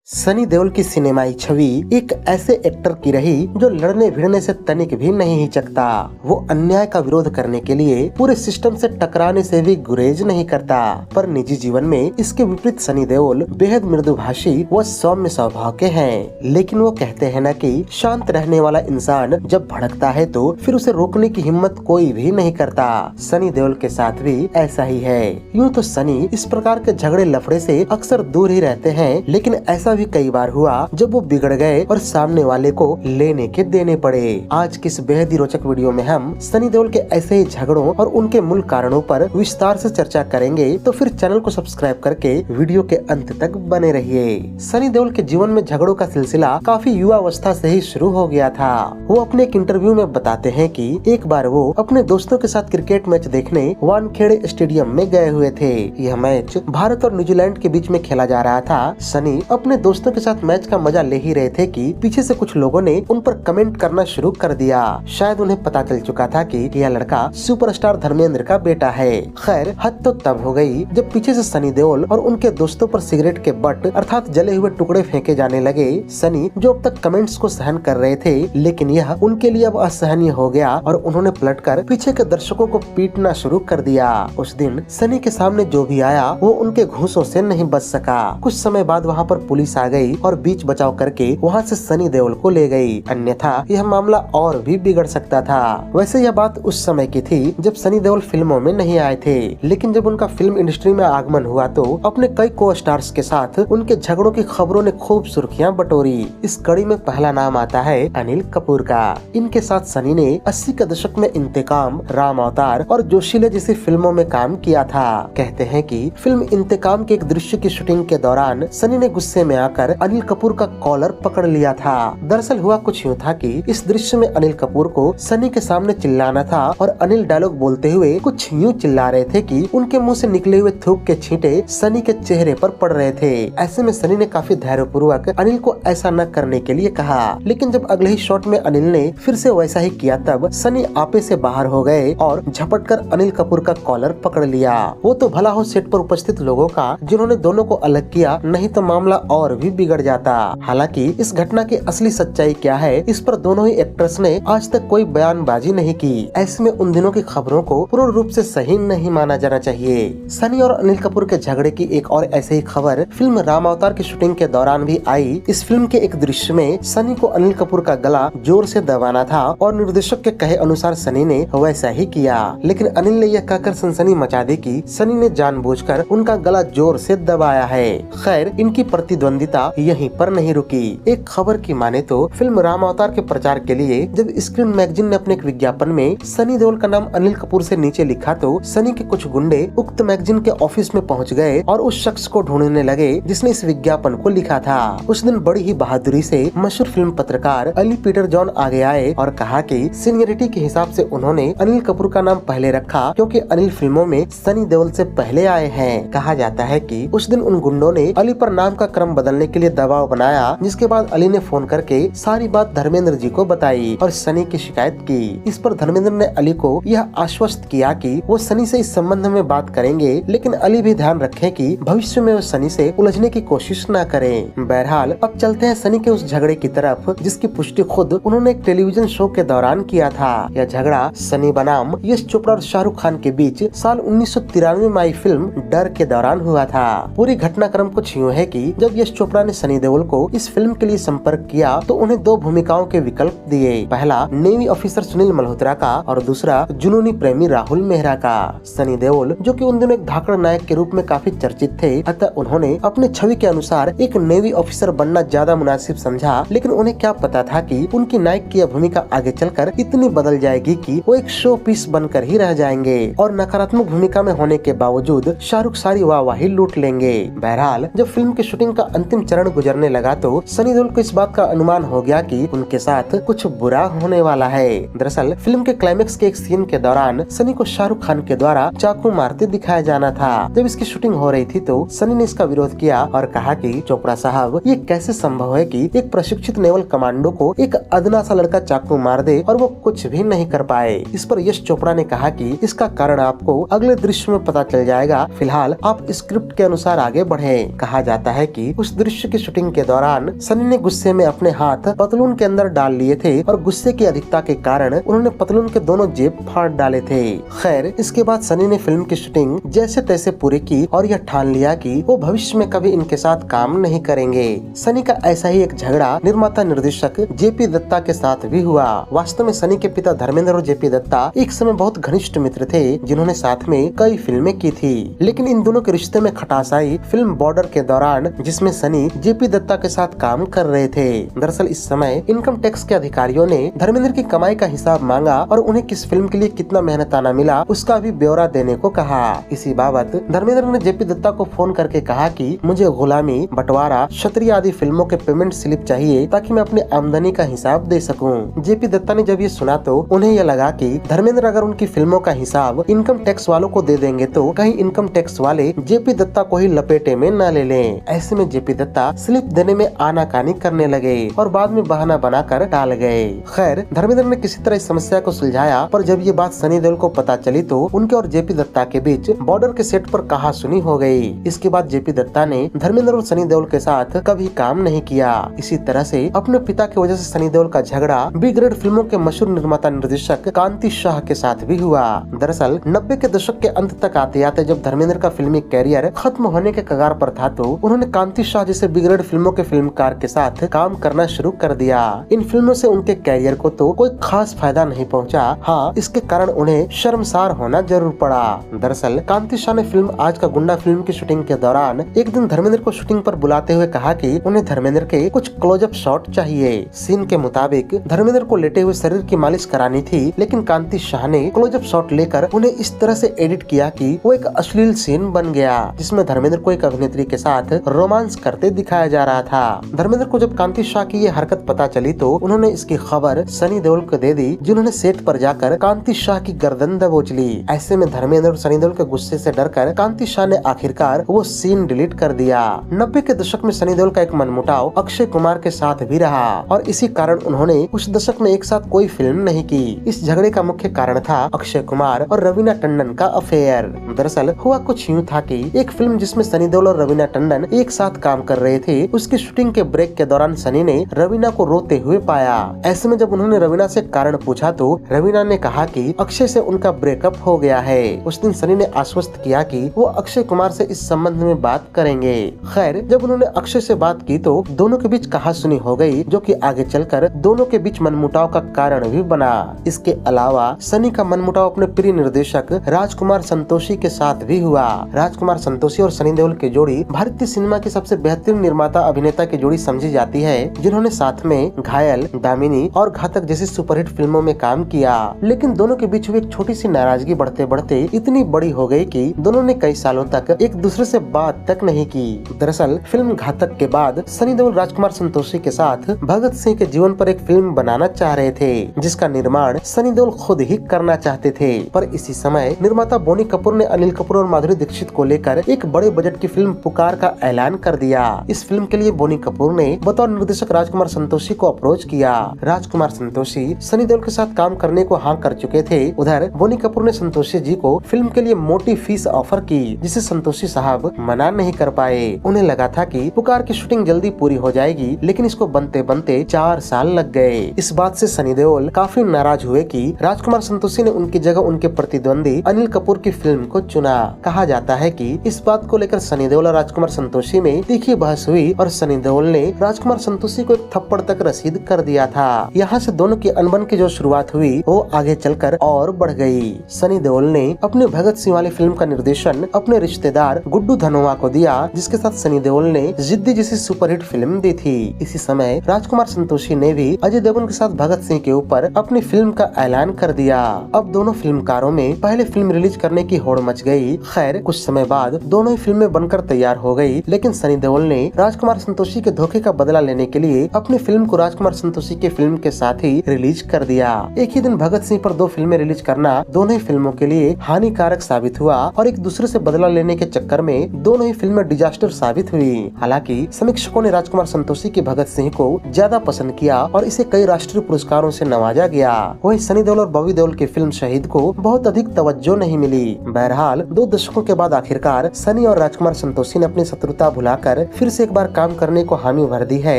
सनी देओल की सिनेमाई छवि एक ऐसे एक्टर की रही जो लड़ने भिड़ने से तनिक भी नहीं हिचकता। वो अन्याय का विरोध करने के लिए पूरे सिस्टम से टकराने से भी गुरेज नहीं करता। पर निजी जीवन में इसके विपरीत सनी देओल बेहद मृदुभाषी व सौम्य स्वभाव के हैं। लेकिन वो कहते हैं न कि शांत रहने वाला इंसान जब भड़कता है तो फिर उसे रोकने की हिम्मत कोई भी नहीं करता। सनी देओल के साथ भी ऐसा ही है। यूँ तो सनी इस प्रकार के झगड़े लफड़े से अक्सर दूर ही रहते हैं, लेकिन ऐसा भी कई बार हुआ जब वो बिगड़ गए और सामने वाले को लेने के देने पड़े। आज की इस बेहद ही रोचक वीडियो में हम सनी देओल के ऐसे ही झगड़ों और उनके मूल कारणों पर विस्तार से चर्चा करेंगे, तो फिर चैनल को सब्सक्राइब करके वीडियो के अंत तक बने रहिए। सनी देओल के जीवन में झगड़ों का सिलसिला काफी युवा अवस्था से ही शुरू हो गया था। वो अपने एक इंटरव्यू में बताते हैं कि एक बार वो अपने दोस्तों के साथ क्रिकेट मैच देखने वानखेड़े स्टेडियम में गए हुए थे। यह मैच भारत और न्यूजीलैंड के बीच में खेला जा रहा था। सनी अपने दोस्तों के साथ मैच का मजा ले ही रहे थे कि पीछे से कुछ लोगों ने उन पर कमेंट करना शुरू कर दिया। शायद उन्हें पता चल चुका था कि यह लड़का सुपरस्टार धर्मेंद्र का बेटा है। खैर, हद तो तब हो गई जब पीछे से सनी देओल और उनके दोस्तों पर सिगरेट के बट अर्थात जले हुए टुकड़े फेंके जाने लगे। सनी जो अब तक कमेंट्स को सहन कर रहे थे, लेकिन यह उनके लिए अब असहनीय हो गया और उन्होंने पलटकर पीछे के दर्शकों को पीटना शुरू कर दिया। उस दिन सनी के सामने जो भी आया वो उनके घूंसों से नहीं बच सका। कुछ समय बाद वहाँ पर पुलिस आ गई और बीच बचाव करके वहाँ से सनी देओल को ले गई, अन्यथा यह मामला और भी बिगड़ सकता था। वैसे यह बात उस समय की थी जब सनी देओल फिल्मों में नहीं आए थे, लेकिन जब उनका फिल्म इंडस्ट्री में आगमन हुआ तो अपने कई को स्टार्स के साथ उनके झगड़ों की खबरों ने खूब सुर्खियां बटोरी। इस कड़ी में पहला नाम आता है अनिल कपूर का। इनके साथ सनी ने 80 के दशक में इंतकाम, राम अवतार और जोशीले जैसी फिल्मों में काम किया था। कहते हैं कि फिल्म इंतकाम के एक दृश्य की शूटिंग के दौरान सनी ने गुस्से में आकर अनिल कपूर का कॉलर पकड़ लिया था। दरअसल हुआ कुछ यूँ था कि इस दृश्य में अनिल कपूर को सनी के सामने चिल्लाना था और अनिल डायलॉग बोलते हुए कुछ यूँ चिल्ला रहे थे कि उनके मुंह से निकले हुए थूक के छींटे सनी के चेहरे पर पड़ रहे थे। ऐसे में सनी ने काफी धैर्यपूर्वक अनिल को ऐसा न करने के लिए कहा, लेकिन जब अगले ही शॉट में अनिल ने फिर से वैसा ही किया तब सनी आपे से बाहर हो गए और झपटकर अनिल कपूर का कॉलर पकड़ लिया। वो तो भला हो सेट पर उपस्थित लोगों का जिन्होंने दोनों को अलग किया, नहीं तो मामला और भी बिगड़ जाता। हालांकि इस घटना की असली सच्चाई क्या है, इस पर दोनों ही एक्टर्स ने आज तक कोई बयानबाजी नहीं की। ऐसे में उन दिनों की खबरों को पूर्ण रूप से सही नहीं माना जाना चाहिए। सनी और अनिल कपूर के झगड़े की एक और ऐसे ही खबर फिल्म राम अवतार की शूटिंग के दौरान भी आई। इस फिल्म के एक दृश्य में सनी को अनिल कपूर का गला जोर से दबाना था और निर्देशक के कहे अनुसार सनी ने वैसा ही किया, लेकिन अनिल ने यह कहकर सनसनी मचा दी कि सनी ने जानबूझकर उनका गला जोर से दबाया है। खैर, इनकी प्रतिद्वंदिता यहीं पर नहीं रुकी। एक खबर की माने तो फिल्म राम अवतार के प्रचार के लिए जब स्क्रीन मैगजीन ने अपने एक विज्ञापन में सनी देओल का नाम अनिल कपूर से नीचे लिखा तो सनी के कुछ गुंडे उक्त मैगजीन के ऑफिस में पहुंच गए और उस शख्स को ढूंढने लगे जिसने इस विज्ञापन को लिखा था। उस दिन बड़ी ही बहादुरी से मशहूर फिल्म पत्रकार अली पीटर जॉन आगे आए और कहा कि सीनियरिटी के हिसाब से उन्होंने अनिल कपूर का नाम पहले रखा क्योंकि अनिल फिल्मों में सनी देओल से पहले आए हैं। कहा जाता है कि उस दिन उन गुंडों ने अली पर नाम का क्रम बदलने के लिए दबाव बनाया, जिसके बाद अली ने फोन करके सारी बात धर्मेंद्र जी को बताई और सनी की शिकायत की। इस पर धर्मेंद्र ने अली को यह आश्वस्त किया कि वो सनी से इस संबंध में बात करेंगे, लेकिन अली भी ध्यान रखे कि भविष्य में वो सनी से उलझने की कोशिश न करें। बहरहाल, अब चलते हैं सनी के उस झगड़े की तरफ जिसकी पुष्टि खुद उन्होंने एक टेलीविजन शो के दौरान किया था। यह झगड़ा सनी बनाम यश चोपड़ा और शाहरुख खान के बीच साल 1993 में आई फिल्म डर के दौरान हुआ था। पूरी घटनाक्रम कुछ यूँ है कि जब यश चोपड़ा ने सनी देओल को इस फिल्म के लिए संपर्क किया तो उन्हें दो भूमिकाओं के विकल्प दिए। पहला नेवी ऑफिसर सुनील मल्होत्रा का और दूसरा जुनूनी प्रेमी राहुल मेहरा का। सनी देओल जो कि उन दिनों एक धाकड़ नायक के रूप में काफी चर्चित थे, अतः उन्होंने अपने छवि के अनुसार एक नेवी ऑफिसर बनना ज्यादा मुनासिब समझा, लेकिन उन्हें क्या पता था कि उनकी नायक की यह भूमिका आगे चलकर इतनी बदल जाएगी कि वो एक शो पीस बनकर ही रह जाएंगे और नकारात्मक भूमिका में होने के बावजूद शाहरुख सारी वाहवाही लूट लेंगे। बहरहाल, जब फिल्म की शूटिंग का अंतिम चरण गुजरने लगा तो सनी देओल को इस बात का अनुमान हो गया कि उनके साथ कुछ बुरा होने वाला है। दरअसल फिल्म के क्लाइमेक्स के एक सीन के दौरान सनी को शाहरुख खान के द्वारा चाकू मारते दिखाया जाना था। जब इसकी शूटिंग हो रही थी तो सनी ने इसका विरोध किया और कहा कि चोपड़ा साहब, ये कैसे संभव है कि एक प्रशिक्षित नेवल कमांडो को एक अदना सा लड़का चाकू मार दे और वो कुछ भी नहीं कर पाए। इस पर यश चोपड़ा ने कहा कि इसका कारण आपको अगले दृश्य में पता चल जाएगा, फिलहाल आप स्क्रिप्ट के अनुसार आगे बढ़े। कहा जाता है कि उस दृश्य की शूटिंग के दौरान सनी ने गुस्से में अपने हाथ पतलून के अंदर डाल लिए थे और गुस्से की अधिकता के कारण उन्होंने पतलून के दोनों जेब फाड़ डाले थे। खैर, इसके बाद सनी ने फिल्म की शूटिंग जैसे तैसे पूरी की और यह ठान लिया कि वो भविष्य में कभी इनके साथ काम नहीं करेंगे। सनी का ऐसा ही एक झगड़ा निर्माता निर्देशक जेपी दत्ता के साथ भी हुआ। वास्तव में सनी के पिता धर्मेंद्र और जेपी दत्ता एक समय बहुत घनिष्ठ मित्र थे, जिन्होंने साथ में कई फिल्में की थी। लेकिन इन दोनों के रिश्ते में खटास आई फिल्म बॉर्डर के दौरान, जिसमें सनी जेपी दत्ता के साथ काम कर रहे थे। दरअसल इस समय इनकम टैक्स के अधिकारियों ने धर्मेंद्र की कमाई का हिसाब मांगा और उन्हें किस फिल्म के लिए कितना मेहनताना मिला उसका भी ब्यौरा देने को कहा। इसी बाबत धर्मेंद्र ने जेपी दत्ता को फोन करके कहा कि मुझे गुलामी, बंटवारा, क्षत्रिय आदि फिल्मों के पेमेंट स्लिप चाहिए ताकि मैं अपनी आमदनी का हिसाब दे सकूं। जेपी दत्ता ने जब ये सुना तो उन्हें यह लगा कि धर्मेंद्र अगर उनकी फिल्मों का हिसाब इनकम टैक्स वालों को दे देंगे तो कहीं इनकम टैक्स वाले जेपी दत्ता को ही लपेटे में न ले लें। ऐसे में जेपी दत्ता स्लिप देने में आनाकानी करने लगे और बाद में बहाना बनाकर टाल गए। खैर, धर्मेंद्र ने किसी तरह इस समस्या को सुलझाया, पर जब ये बात सनी देओल को पता चली तो उनके और जेपी दत्ता के बीच बॉर्डर के सेट पर कहासुनी हो गई। इसके बाद जेपी दत्ता ने धर्मेंद्र और सनी देओल के साथ कभी काम नहीं किया। इसी तरह से अपने पिता की वजह से सनी देओल का झगड़ा बी ग्रेड फिल्मों के मशहूर निर्माता निर्देशक कांति शाह के साथ भी हुआ। दरअसल 90 के दशक के अंत तक आते आते जब धर्मेंद्र का फिल्मी कैरियर खत्म होने के कगार पर था तो उन्होंने कांति शाह जैसे बी ग्रेड फिल्मों के फिल्मकार के साथ काम करना शुरू कर दिया। इन फिल्मों से उनके कैरियर को तो कोई खास फायदा नहीं पहुंचा। हाँ, इसके कारण उन्हें शर्मसार होना जरूर पड़ा। दरअसल कांति शाह ने फिल्म आज का गुंडा फिल्म की शूटिंग के दौरान एक दिन धर्मेंद्र को शूटिंग पर बुलाते हुए कहा कि उन्हें धर्मेंद्र के कुछ क्लोजअप शॉट चाहिए। सीन के मुताबिक धर्मेंद्र को लेटे हुए शरीर की मालिश करानी थी, लेकिन कांति शाह ने क्लोजअप शॉट लेकर उन्हें इस तरह से एडिट किया कि वो एक अश्लील सीन बन गया, जिसमें धर्मेंद्र को एक अभिनेत्री के साथ रोमांस करते दिखाया जा रहा था। धर्मेंद्र को जब कांति शाह की ये हरकत पता चली तो उन्होंने इसकी खबर सनी देओल को दे दी, जिन्होंने सेट पर जाकर कांति शाह की गर्दन दबोच ली। ऐसे में धर्मेंद्र और सनी देओल के गुस्से से डरकर कांति शाह ने आखिरकार वो सीन डिलीट कर दिया। 90 के दशक में सनी देओल का एक मनमुटाव अक्षय कुमार के साथ भी रहा और इसी कारण उन्होंने उस दशक में एक साथ कोई फिल्म नहीं की। इस झगड़े का मुख्य कारण था अक्षय कुमार और रवीना टंडन का अफेयर। दरअसल हुआ कुछ यूँ था कि एक फिल्म जिसमें सनी देओल और रवीना टंडन एक साथ काम कर रहे थे, उसकी शूटिंग के ब्रेक के दौरान सनी ने रवीना को रोते हुए पाया। ऐसे में जब उन्होंने रवीना से कारण पूछा तो रवीना ने कहा कि अक्षय से उनका ब्रेकअप हो गया है। उस दिन सनी ने आश्वस्त किया कि वो अक्षय कुमार से इस संबंध में बात करेंगे। खैर, जब उन्होंने अक्षय से बात की तो दोनों के बीच कहासुनी हो गई, जो कि आगे चलकर दोनों के बीच मनमुटाव का कारण भी बना। इसके अलावा सनी का मनमुटाव अपने प्रिय निर्देशक राजकुमार संतोषी के साथ भी हुआ। राजकुमार संतोषी और सनी देओल की जोड़ी भारतीय सिनेमा की सबसे बेहतरीन निर्माता अभिनेता की जोड़ी समझी जाती है, जिन्होंने साथ में घायल, दामिनी और घातक जैसी सुपरहिट फिल्मों में काम किया। लेकिन दोनों के बीच हुई एक छोटी सी नाराजगी बढ़ते बढ़ते इतनी बड़ी हो गई कि दोनों ने कई सालों तक एक दूसरे से बात तक नहीं की। दरअसल फिल्म घातक के बाद सनी देओल राजकुमार संतोषी के साथ भगत सिंह के जीवन पर एक फिल्म बनाना चाह रहे थे, जिसका निर्माण सनी देओल खुद ही करना चाहते थे। पर इसी समय निर्माता बोनी कपूर ने अनिल कपूर और माधुरी दीक्षित को लेकर एक बड़े बजट की फिल्म पुकार का ऐलान कर दिया। इस फिल्म के लिए बोनी कपूर ने बतौर निर्देशक राजकुमार संतोषी को अप्रोच किया। राजकुमार संतोषी सनी देओल के साथ काम करने को हाँ कर चुके थे। उधर बोनी कपूर ने संतोषी जी को फिल्म के लिए मोटी फीस ऑफर की, जिसे संतोषी साहब मना नहीं कर पाए। उन्हें लगा था कि पुकार की शूटिंग जल्दी पूरी हो जाएगी, लेकिन इसको बनते बनते 4 साल लग गए। इस बात से सनी देओल काफी नाराज हुए कि राजकुमार संतोषी ने उनकी जगह उनके प्रतिद्वंदी अनिल कपूर की फिल्म को चुना। कहा जाता है कि इस बात को लेकर सनी देओल और राजकुमार संतोषी में तीखी बहस हुई और सनी देओल ने राजकुमार संतोषी को एक थप्पड़ तक रसीद कर दिया था। यहाँ से दोनों की अनबन की जो शुरुआत हुई वो आगे चलकर और बढ़ गई। सनी देओल ने अपने भगत सिंह वाली फिल्म का निर्देशन अपने रिश्तेदार गुड्डू धनोआ को दिया, जिसके साथ सनी देओल ने जिद्दी जैसी सुपरहिट फिल्म दी थी। इसी समय राजकुमार संतोषी ने भी अजय देवगन के साथ भगत सिंह के ऊपर अपनी फिल्म का ऐलान कर दिया। अब दोनों फिल्मकारों में पहले फिल्म रिलीज करने की होड़ मच गई। खैर, कुछ समय बाद दोनों ही फिल्में बनकर तैयार हो गई, लेकिन सनी देओल ने राजकुमार संतोषी के धोखे का बदला लेने के लिए अपनी फिल्म को राजकुमार संतोषी के फिल्म के साथ ही रिलीज कर दिया। एक ही दिन भगत सिंह पर 2 फिल्में रिलीज करना दोनों ही फिल्मों के लिए हानिकारक साबित हुआ और एक दूसरे से बदला लेने के चक्कर में दोनों ही फिल्में डिजास्टर साबित हुई। हालांकि समीक्षकों ने राजकुमार संतोषी की भगत सिंह को ज्यादा पसंद किया और इसे कई राष्ट्रीय पुरस्कारों से नवाजा गया। वहीं सनी देओल और बॉबी देओल की फिल्म शहीद को बहुत अधिक तवज्जो नहीं मिली। बहरहाल 2 दशकों के बाद आखिरकार सनी और राजकुमार संतोषी ने अपनी शत्रुता भुलाकर फिर से एक बार काम करने को हामी भर दी है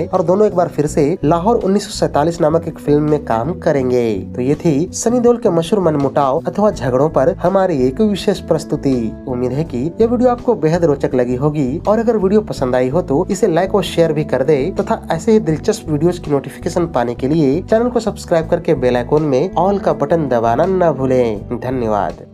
और दोनों एक बार फिर से लाहौर 1947 नामक एक फिल्म में काम करेंगे। तो ये थी सनी देओल के मशहूर मनमुटाव अथवा झगड़ों पर हमारी एक विशेष प्रस्तुति। उम्मीद है कि ये वीडियो आपको बेहद रोचक लगी होगी और अगर वीडियो पसंद आई हो तो इसे लाइक और शेयर भी कर दे तथा ऐसे ही दिलचस्प वीडियोस की नोटिफिकेशन पाने के लिए चैनल को सब्सक्राइब करके बेल आइकॉन में ऑल का बटन दबाना न भूलें। धन्यवाद।